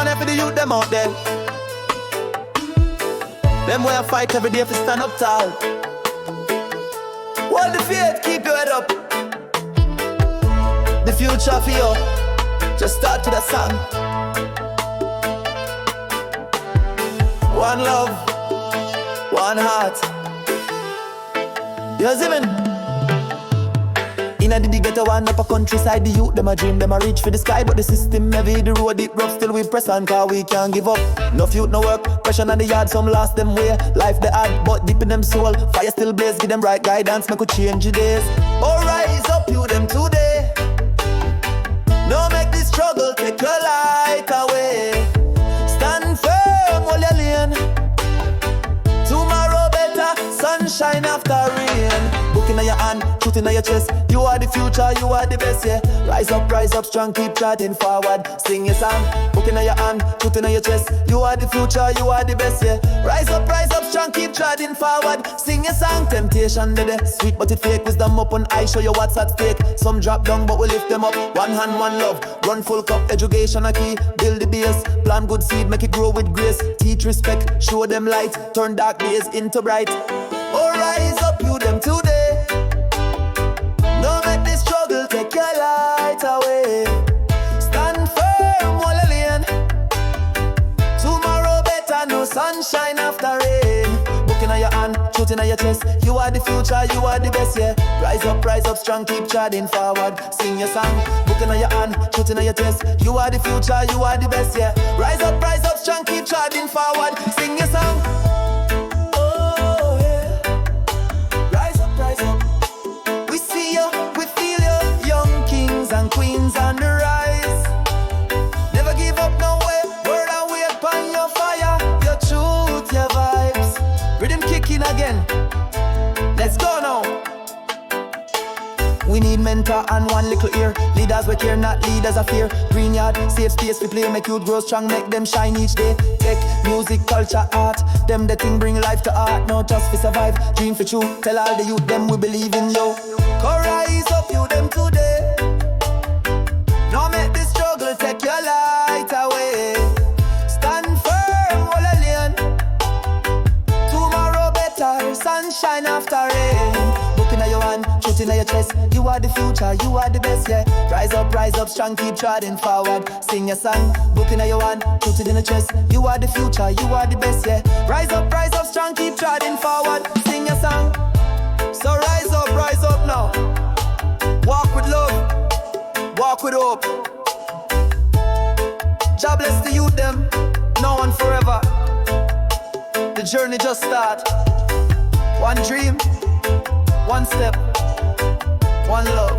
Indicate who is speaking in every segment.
Speaker 1: one here for the youth them out there. Them way I fight every day for stand up tall. Hold the faith, keep your head up. The future for you. Just start to the song. One love, one heart. You see me? Inna the ghetto one up a countryside, the youth them a dream, them a reach for the sky. But the system heavy, the road it rough, still we press on, cause we can't give up. No youth, no work, pressure on the yard, some lost them way. Life they hard, but deep in them soul. Fire still blaze, give them right guidance, make we change the days. Oh, rise up, you them today. No make this struggle take your light away. Stand firm, hold your lane. Tomorrow better, sunshine after rain. Book in your hand, truth in your chest. You are the future, you are the best, yeah. Rise up, strong, keep charting forward. Sing your song, book in your hand, truth in your chest. You are the future, you are the best, yeah. Rise up, strong, keep charting forward. Sing your song, temptation dead, sweet but it fake. Wisdom up on eye, show you what's at stake. Some drop down but we lift them up. One hand, one love, run full cup. Education a key, build the base. Plant good seed, make it grow with grace. Teach respect, show them light. Turn dark days into bright. Oh, rise up, you them today. Don't make this struggle take your light away. Stand firm, hold your lane. Tomorrow better, no sunshine after rain. Book in your hand, truth in your chest. You are the future, you are the best, yeah. Rise up, strong, keep charting forward. Sing your song, book in your hand, truth in your chest. You are the future, you are the best, yeah. Rise up, strong, keep charting forward. Sing your song. Queens on the rise. Never give up no way. Word and wait upon your fire. Your truth, your vibes. Rhythm kicking again. Let's go now. We need mentor and one little ear. Leaders we care, not leaders of fear. Green yard, safe space we play. Make youth grow strong, make them shine each day. Tech, music, culture, art. Them the thing bring life to art. No just for survive, dream for true. Tell all the youth them we believe in you. Rise up you them today. No make this struggle take your light away. Stand firm, hold a lane. Tomorrow better, sunshine after rain. Book in your hand, truth in your chest. You are the future, you are the best, yeah. Rise up, strong, keep trotting forward. Sing your song, book in your hand, truth in your chest. You are the future, you are the best, yeah. Rise up, strong, keep trotting forward. Sing your song. So rise up now. Walk with love. Walk with hope. God bless the youth them, now and forever. The journey just start. One dream, one step, one love.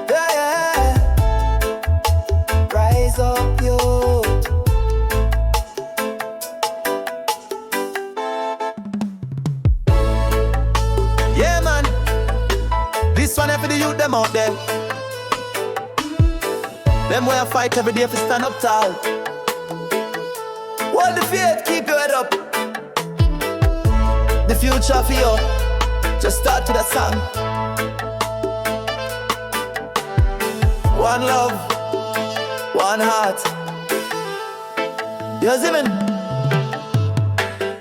Speaker 1: Yeah. Rise up, youth. Yeah, man. This one here for the youth them out there. Them way I fight every day for stand up tall. Hold the faith, keep your head up. The future for you. Just start to the song. One love, one heart. You see me?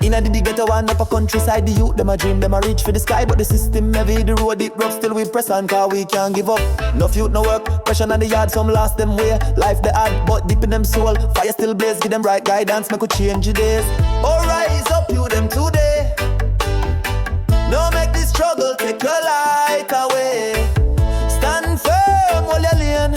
Speaker 1: Inna the ghetto one up a countryside, the youth them a dream, them a reach for the sky. But the system heavy, the road it rough, still we press on, cause we can't give up. No youth, no work, pressure on the yard, some lost them way. Life they hard, but deep in them soul. Fire still blaze, give them right guidance, make we change the days. Oh, rise up, you them today. No make this struggle take your light away. Stand firm, hold your lane.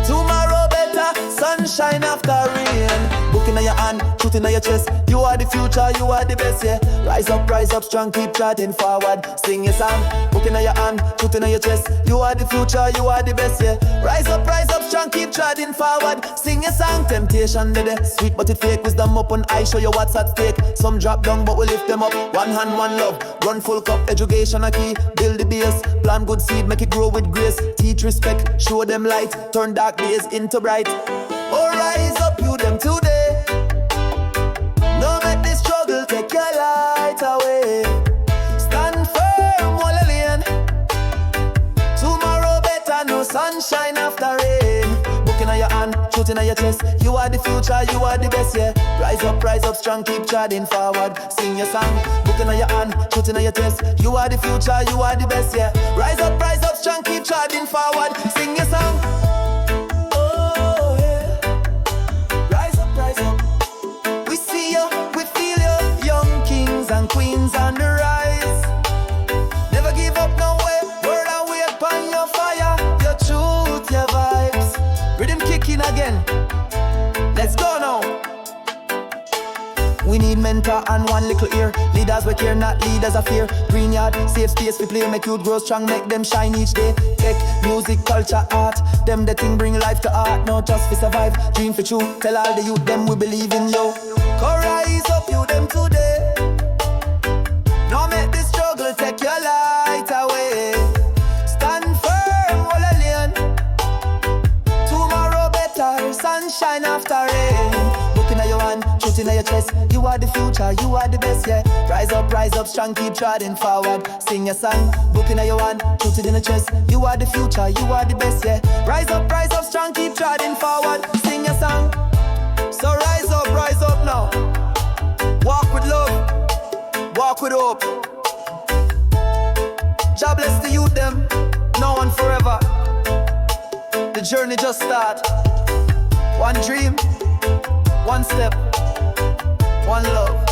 Speaker 1: Tomorrow better, sunshine after rain. Book in your hand, truth in your chest. You are the future, you are the best, yeah. Rise up, strong, keep charting forward. Sing your song, book in your hand, truth in your chest. You are the future, you are the best, yeah. Rise up, strong, keep charting forward. Sing your song, temptation dead, sweet but it fake. Wisdom up on eye, show you what's at stake. Some drop down but we lift them up. One hand, one love, run full cup. Education a key, build the base. Plant good seed, make it grow with grace. Teach respect, show them light. Turn dark days into bright. Oh, rise up, you them today. Don't make this struggle take your light away. Stand firm, hold a lane. Tomorrow better, no sunshine after rain. Book in your hand, shooting at your chest. You are the future, you are the best, yeah. Rise up, strong, keep charging forward. Sing your song, looking at your hand, shooting at your chest. You are the future, you are the best, yeah. Rise up, strong, keep charging forward. Sing your song. Oh yeah. Rise up. We see you, we feel you. Young kings and queens on the rise. Never give up no way. Word and wait upon your fire. Your truth, your vibes. Rhythm kicking again. Let's go now. We need mentor and one little ear. Leaders we care, not leaders of fear. Green yard, safe space we play. Make youth grow strong, make them shine each day. Tech, music, culture, art. Them the thing bring life to art. No just for survive, dream for true. Tell all the youth them we believe in you. Go rise up you them today. Don't make the struggle take your light away. Stand firm, all alone. Tomorrow better, sunshine after rain. Looking at your hand, shooting at your chest. You are the future, you are the best, yeah. Rise up, strong, keep trotting forward. Sing your song, looking at your hand, shooting in the chest. You are the future, you are the best, yeah. Rise up, strong, keep trotting forward. Sing your song. So rise up now. Walk with love, walk with hope. God bless the youth them, now and forever. The journey just start. One dream, one step, one love.